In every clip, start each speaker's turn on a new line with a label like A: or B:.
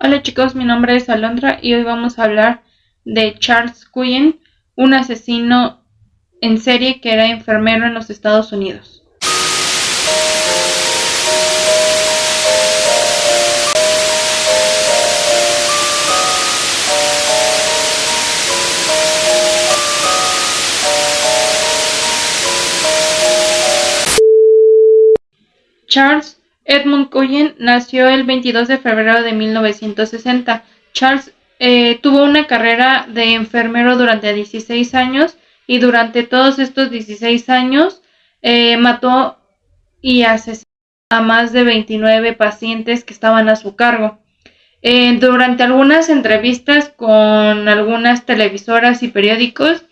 A: Hola chicos, mi nombre es Alondra y hoy vamos a hablar de Charles Cullen, un asesino en serie que era enfermero en los Estados Unidos. Charles Edmund Cullen nació el 22 de febrero de 1960. Charles tuvo una carrera de enfermero durante 16 años y durante todos estos 16 años mató y asesinó a más de 29 pacientes que estaban a su cargo. Durante algunas entrevistas con algunas televisoras y periódicos,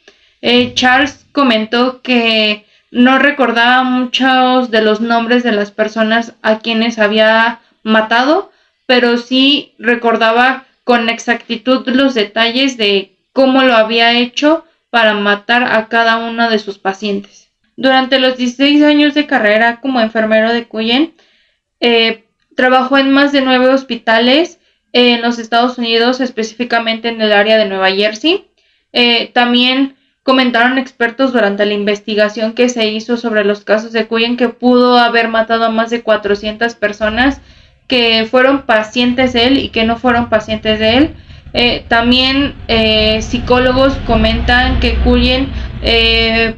A: Charles comentó que no recordaba muchos de los nombres de las personas a quienes había matado, pero sí recordaba con exactitud los detalles de cómo lo había hecho para matar a cada uno de sus pacientes. Durante los 16 años de carrera como enfermero de Cullen, trabajó en más de 9 hospitales en los Estados Unidos, específicamente en el área de Nueva Jersey. También comentaron expertos durante la investigación que se hizo sobre los casos de Cullen que pudo haber matado a más de 400 personas que fueron pacientes de él y que no fueron pacientes de él. También psicólogos comentan que Cullen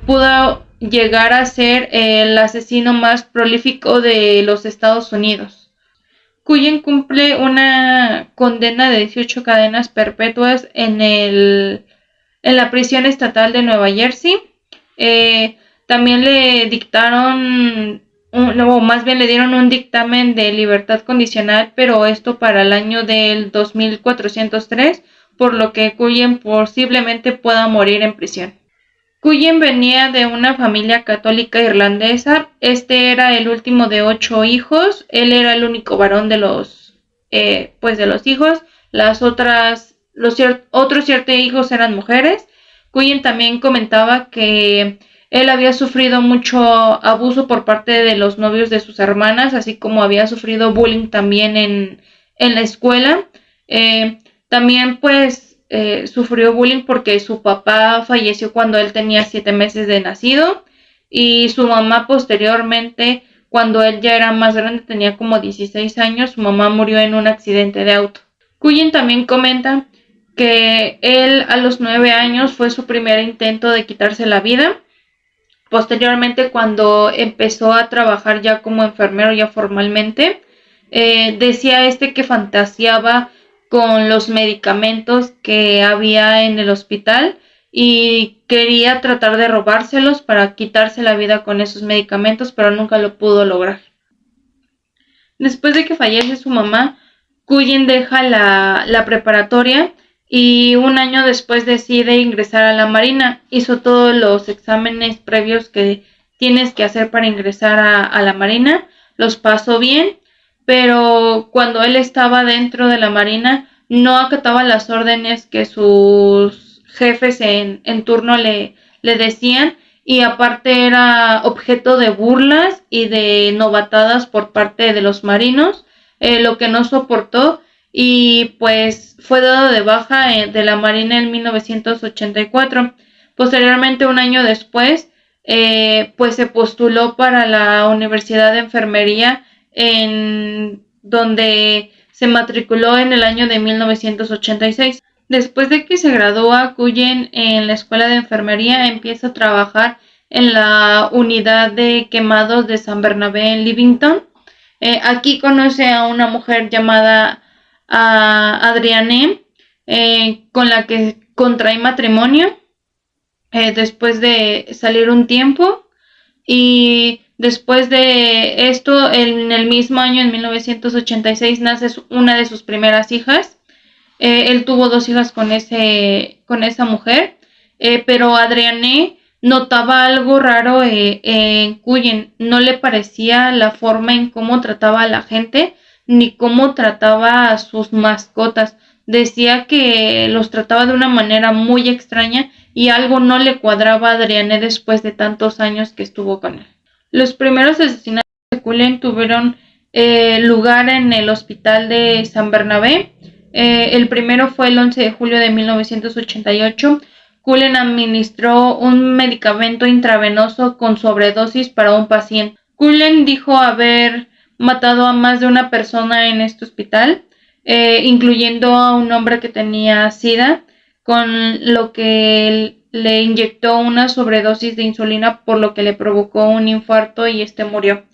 A: pudo llegar a ser el asesino más prolífico de los Estados Unidos. Cullen cumple una condena de 18 cadenas perpetuas en la prisión estatal de Nueva Jersey. También le dictaron, o más bien le dieron un dictamen de libertad condicional, pero esto para el año del 2403, por lo que Cullen posiblemente pueda morir en prisión. Cullen venía de una familia católica irlandesa. Este era el último de 8 hijos. Él era el único varón de los hijos. Los otros 7 hijos eran mujeres. Cullen también comentaba que él había sufrido mucho abuso por parte de los novios de sus hermanas, así como había sufrido bullying también en la escuela. También sufrió bullying porque su papá falleció cuando él tenía 7 meses de nacido y su mamá posteriormente, cuando él ya era más grande, tenía como 16 años, su mamá murió en un accidente de auto. Cullen también comenta que él a los 9 años fue su primer intento de quitarse la vida. Posteriormente, cuando empezó a trabajar ya como enfermero ya formalmente, decía que fantaseaba con los medicamentos que había en el hospital y quería tratar de robárselos para quitarse la vida con esos medicamentos, pero nunca lo pudo lograr. Después de que fallece su mamá, Cullen deja la preparatoria y un año después decide ingresar a la Marina. Hizo todos los exámenes previos que tienes que hacer para ingresar a la Marina, los pasó bien, pero cuando él estaba dentro de la Marina no acataba las órdenes que sus jefes en turno le decían, y aparte era objeto de burlas y de novatadas por parte de los marinos, lo que no soportó y pues fue dado de baja de la Marina en 1984. Posteriormente, un año después, se postuló para la Universidad de Enfermería, en donde se matriculó en el año de 1986. Después de que se gradúa, Cullen en la escuela de enfermería empieza a trabajar en la unidad de quemados de San Bernabé en Livingston. Aquí conoce a una mujer llamada Adrienne, con la que contrae matrimonio después de salir un tiempo, y después de esto, en el mismo año, en 1986, nace una de sus primeras hijas. Él tuvo 2 hijas con esa mujer, pero Adrienne notaba algo raro en Cullen. No le parecía la forma en cómo trataba a la gente, ni cómo trataba a sus mascotas. Decía que los trataba de una manera muy extraña y algo no le cuadraba a Adrienne después de tantos años que estuvo con él. Los primeros asesinatos de Cullen tuvieron lugar en el hospital de San Bernabé. El primero fue el 11 de julio de 1988. Cullen administró un medicamento intravenoso con sobredosis para un paciente. Cullen dijo haber matado a más de una persona en este hospital, incluyendo a un hombre que tenía SIDA, con lo que le inyectó una sobredosis de insulina, por lo que le provocó un infarto y murió.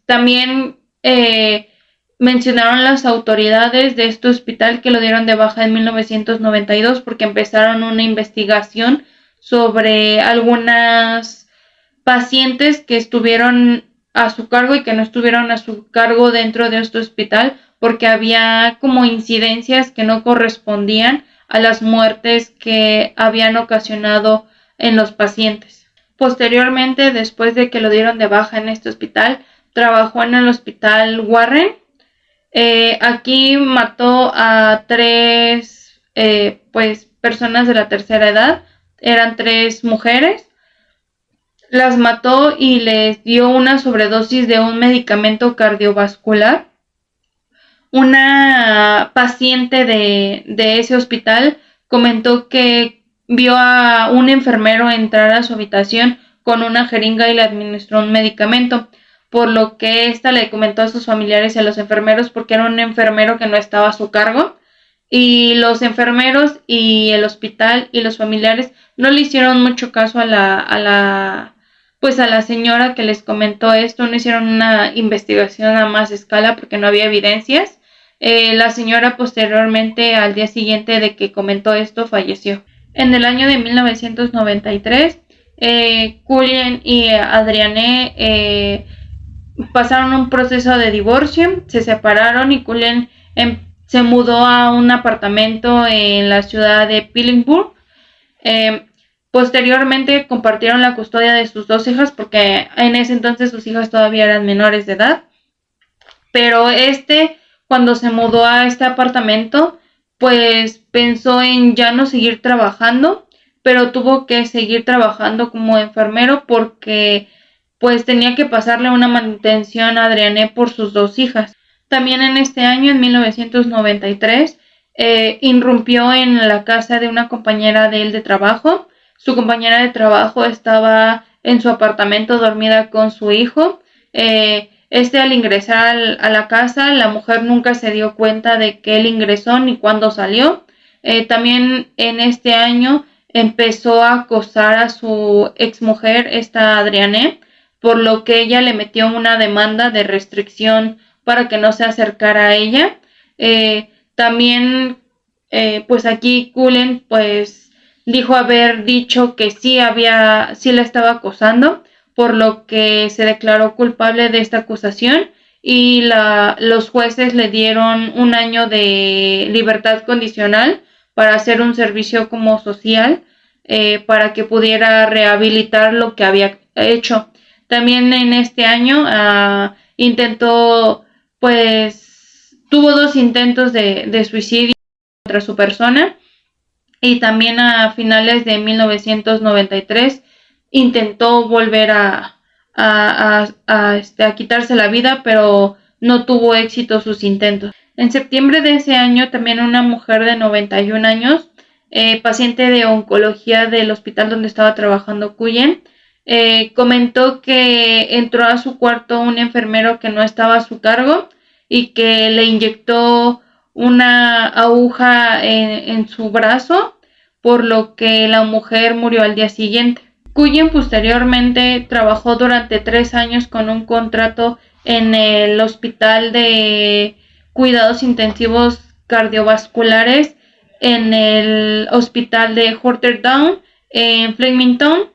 A: También mencionaron las autoridades de este hospital que lo dieron de baja en 1992 porque empezaron una investigación sobre algunas pacientes que estuvieron a su cargo y que no estuvieron a su cargo dentro de este hospital, porque había como incidencias que no correspondían a las muertes que habían ocasionado en los pacientes. Posteriormente, después de que lo dieron de baja en este hospital, trabajó en el hospital Warren. Aquí mató a 3 personas de la tercera edad. Eran 3 mujeres. Las mató y les dio una sobredosis de un medicamento cardiovascular. Una paciente de ese hospital comentó que vio a un enfermero entrar a su habitación con una jeringa y le administró un medicamento, por lo que ésta le comentó a sus familiares y a los enfermeros, porque era un enfermero que no estaba a su cargo, y los enfermeros y el hospital y los familiares no le hicieron mucho caso a la señora que les comentó esto. No hicieron una investigación a más escala porque no había evidencias. La señora posteriormente, al día siguiente de que comentó esto, falleció. En el año de 1993, Cullen y Adrienne pasaron un proceso de divorcio, se separaron y Cullen se mudó a un apartamento en la ciudad de Pillingsburg. Posteriormente compartieron la custodia de sus 2 hijas porque en ese entonces sus hijas todavía eran menores de edad. Pero cuando se mudó a este apartamento, pues pensó en ya no seguir trabajando, pero tuvo que seguir trabajando como enfermero porque pues tenía que pasarle una manutención a Adrienne por sus 2 hijas. También en este año, en 1993, irrumpió en la casa de una compañera de él de trabajo. Su compañera de trabajo estaba en su apartamento dormida con su hijo. Al ingresar a la casa, la mujer nunca se dio cuenta de que él ingresó ni cuándo salió. También en este año empezó a acosar a su exmujer, Adrienne, por lo que ella le metió una demanda de restricción para que no se acercara a ella. También, pues aquí Cullen, pues dijo haber dicho que sí la estaba acosando, por lo que se declaró culpable de esta acusación y los jueces le dieron 1 año de libertad condicional para hacer un servicio como social, para que pudiera rehabilitar lo que había hecho. También en este año tuvo 2 intentos de suicidio contra su persona, y también a finales de 1993 intentó volver a quitarse la vida, pero no tuvo éxito sus intentos. En septiembre de ese año, también una mujer de 91 años, paciente de oncología del hospital donde estaba trabajando Cullen, comentó que entró a su cuarto un enfermero que no estaba a su cargo y que le inyectó una aguja en su brazo, por lo que la mujer murió al día siguiente. Cullen posteriormente trabajó durante 3 años con un contrato en el Hospital de Cuidados Intensivos Cardiovasculares en el Hospital de Portadown en Flemington.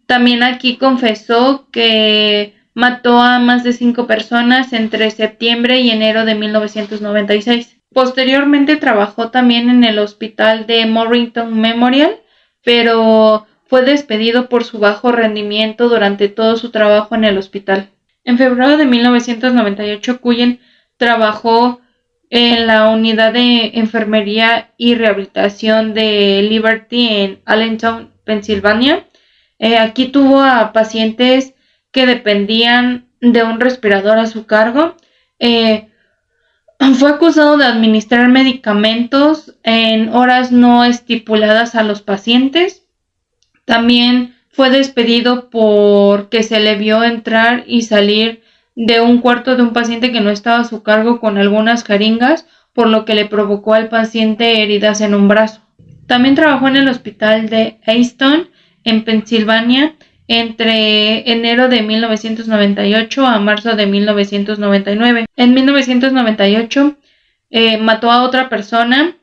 A: También aquí confesó que mató a más de 5 personas entre septiembre y enero de 1996. Posteriormente trabajó también en el hospital de Morrington Memorial, pero fue despedido por su bajo rendimiento durante todo su trabajo en el hospital. En febrero de 1998, Cullen trabajó en la unidad de enfermería y rehabilitación de Liberty en Allentown, Pensilvania. Aquí tuvo a pacientes que dependían de un respirador a su cargo. Fue acusado de administrar medicamentos en horas no estipuladas a los pacientes. También fue despedido porque se le vio entrar y salir de un cuarto de un paciente que no estaba a su cargo con algunas jeringas, por lo que le provocó al paciente heridas en un brazo. También trabajó en el hospital de Easton, en Pensilvania, entre enero de 1998 a marzo de 1999. En 1998 mató a otra persona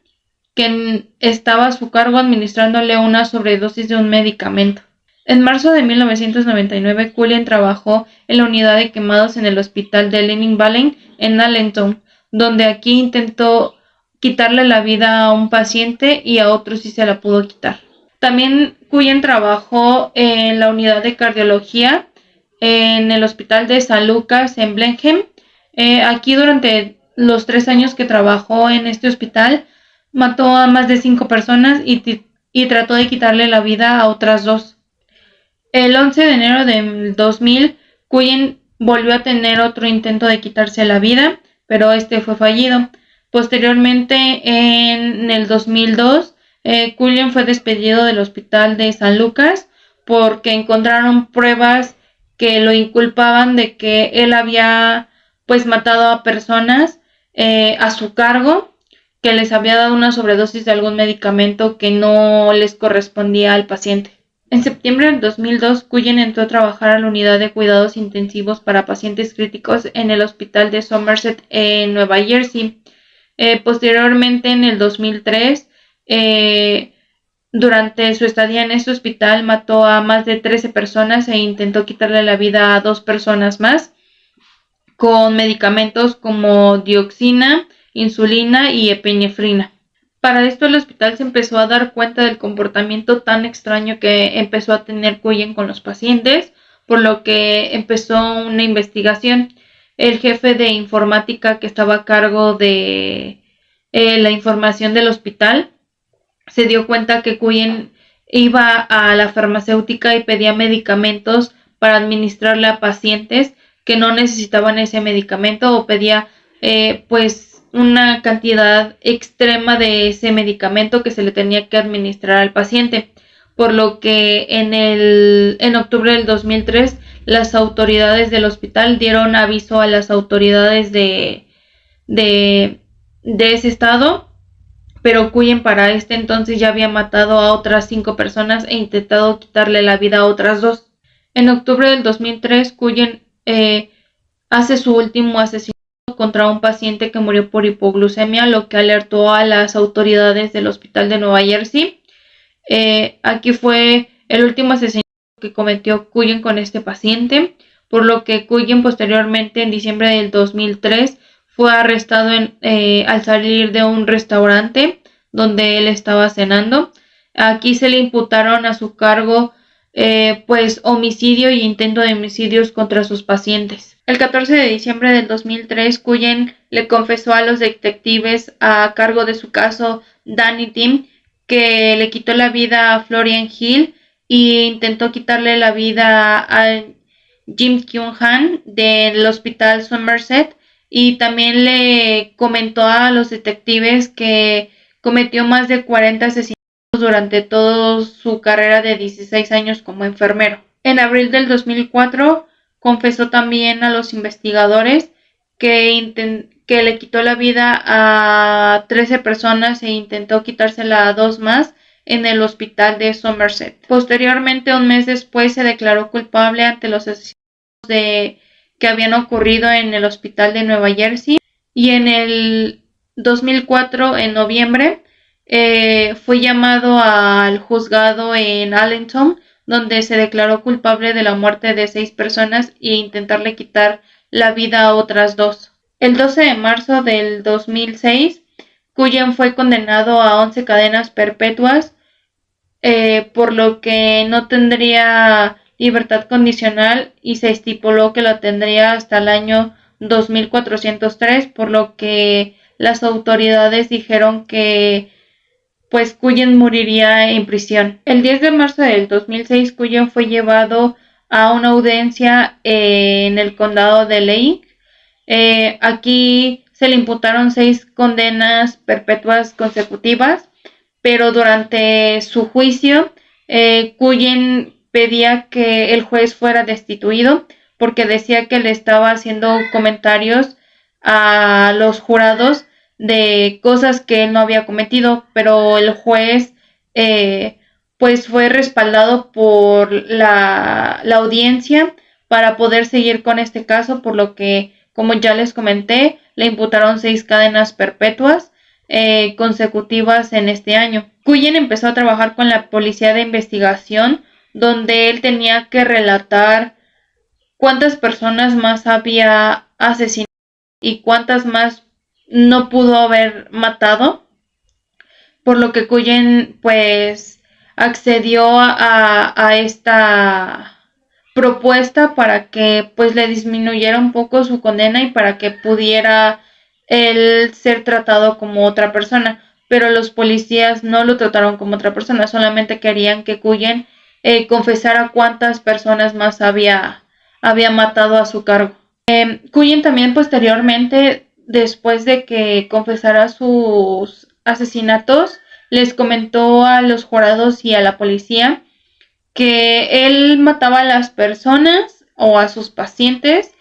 A: que estaba a su cargo administrándole una sobredosis de un medicamento. En marzo de 1999, Cullen trabajó en la unidad de quemados en el hospital de Lenin Valley en Allentown, donde aquí intentó quitarle la vida a un paciente y a otro sí se la pudo quitar. También Cullen trabajó en la unidad de cardiología en el hospital de San Lucas en Blenheim. Aquí durante los 3 años que trabajó en este hospital, mató a más de 5 personas y trató de quitarle la vida a otras 2. El 11 de enero del 2000, Cullen volvió a tener otro intento de quitarse la vida, pero este fue fallido. Posteriormente, en el 2002, Cullen fue despedido del hospital de San Lucas porque encontraron pruebas que lo inculpaban de que él había pues matado a personas a su cargo, que les había dado una sobredosis de algún medicamento que no les correspondía al paciente. En septiembre del 2002, Cullen entró a trabajar a la unidad de cuidados intensivos para pacientes críticos en el hospital de Somerset en Nueva Jersey. Posteriormente, en el 2003, durante su estadía en este hospital, mató a más de 13 personas e intentó quitarle la vida a 2 personas más con medicamentos como dioxina, insulina y epinefrina. Para esto el hospital se empezó a dar cuenta del comportamiento tan extraño que empezó a tener Cullen con los pacientes, por lo que empezó una investigación. El jefe de informática que estaba a cargo de la información del hospital se dio cuenta que Cullen iba a la farmacéutica y pedía medicamentos para administrarle a pacientes que no necesitaban ese medicamento, o pedía pues una cantidad extrema de ese medicamento que se le tenía que administrar al paciente, por lo que en octubre del 2003 las autoridades del hospital dieron aviso a las autoridades de ese estado, pero Cullen para este entonces ya había matado a otras 5 personas e intentado quitarle la vida a otras 2. En octubre del 2003, Cullen hace su último asesinato contra un paciente que murió por hipoglucemia, lo que alertó a las autoridades del hospital de Nueva Jersey. Aquí fue el último asesinato que cometió Cullen con este paciente, por lo que Cullen posteriormente, en diciembre del 2003, fue arrestado al salir de un restaurante donde él estaba cenando. Aquí se le imputaron a su cargo pues homicidio y intento de homicidios contra sus pacientes. El 14 de diciembre del 2003, Cullen le confesó a los detectives a cargo de su caso Danny Dean que le quitó la vida a Florian Hill e intentó quitarle la vida a Jim Kyung-han del hospital Somerset, y también le comentó a los detectives que cometió más de 40 asesinatos durante toda su carrera de 16 años como enfermero. En abril del 2004 confesó también a los investigadores que le quitó la vida a 13 personas e intentó quitársela a 2 más en el hospital de Somerset. Posteriormente, un mes después, se declaró culpable ante los asesinatos que habían ocurrido en el hospital de Nueva Jersey, y en el 2004, en noviembre, fue llamado al juzgado en Allentown, donde se declaró culpable de la muerte de 6 personas e intentarle quitar la vida a otras 2. El 12 de marzo del 2006, Cullen fue condenado a 11 cadenas perpetuas, por lo que no tendría libertad condicional, y se estipuló que la tendría hasta el año 2403, por lo que las autoridades dijeron que pues Cullen moriría en prisión. El 10 de marzo del 2006, Cullen fue llevado a una audiencia en el condado de Lake. Aquí se le imputaron 6 condenas perpetuas consecutivas, pero durante su juicio, Cullen pedía que el juez fuera destituido porque decía que le estaba haciendo comentarios a los jurados de cosas que él no había cometido, pero el juez pues fue respaldado por la audiencia para poder seguir con este caso, por lo que, como ya les comenté, le imputaron 6 cadenas perpetuas consecutivas en este año. Cullen empezó a trabajar con la policía de investigación, donde él tenía que relatar cuántas personas más había asesinado y cuántas más no pudo haber matado, por lo que Cullen pues accedió a esta propuesta para que pues le disminuyera un poco su condena y para que pudiera él ser tratado como otra persona, pero los policías no lo trataron como otra persona, solamente querían que Cullen confesara cuántas personas más había matado a su cargo. Cullen también posteriormente, después de que confesara sus asesinatos, les comentó a los jurados y a la policía que él mataba a las personas o a sus pacientes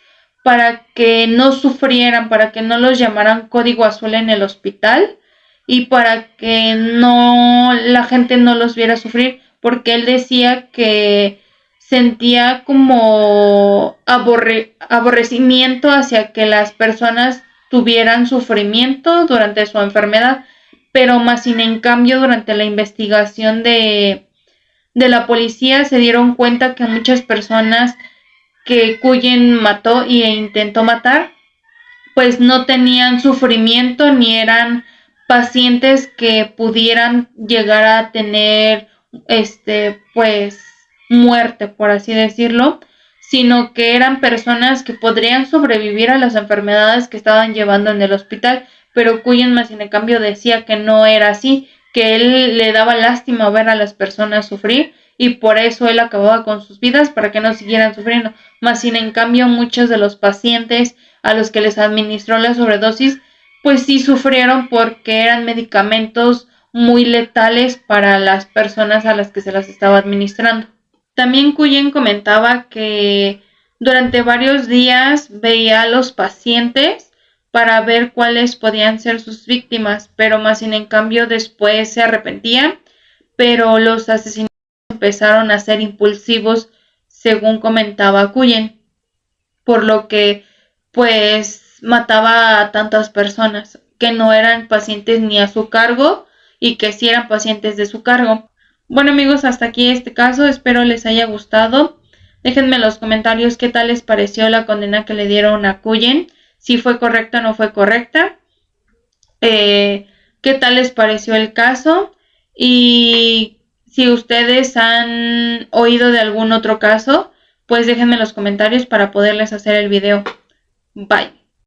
A: para que no sufrieran, para que no los llamaran código azul en el hospital y para que no la gente no los viera sufrir, porque él decía que sentía como aborrecimiento hacia que las personas tuvieran sufrimiento durante su enfermedad, pero más sin en cambio durante la investigación de la policía se dieron cuenta que muchas personas que Cullen mató e intentó matar, pues no tenían sufrimiento ni eran pacientes que pudieran llegar a tener pues muerte, por así decirlo, sino que eran personas que podrían sobrevivir a las enfermedades que estaban llevando en el hospital, pero Cullen más en cambio decía que no era así, que él le daba lástima ver a las personas sufrir y por eso él acababa con sus vidas para que no siguieran sufriendo. Más sin en cambio muchos de los pacientes a los que les administró la sobredosis pues sí sufrieron porque eran medicamentos muy letales para las personas a las que se las estaba administrando. También Cullen comentaba que durante varios días veía a los pacientes para ver cuáles podían ser sus víctimas, pero más sin en cambio después se arrepentía, pero los asesinatos empezaron a ser impulsivos, según comentaba Cullen, por lo que pues mataba a tantas personas que no eran pacientes ni a su cargo y que sí eran pacientes de su cargo. Bueno amigos, hasta aquí este caso, espero les haya gustado. Déjenme en los comentarios qué tal les pareció la condena que le dieron a Cullen, si fue correcta o no fue correcta, qué tal les pareció el caso y si ustedes han oído de algún otro caso, pues déjenme en los comentarios para poderles hacer el video. Bye.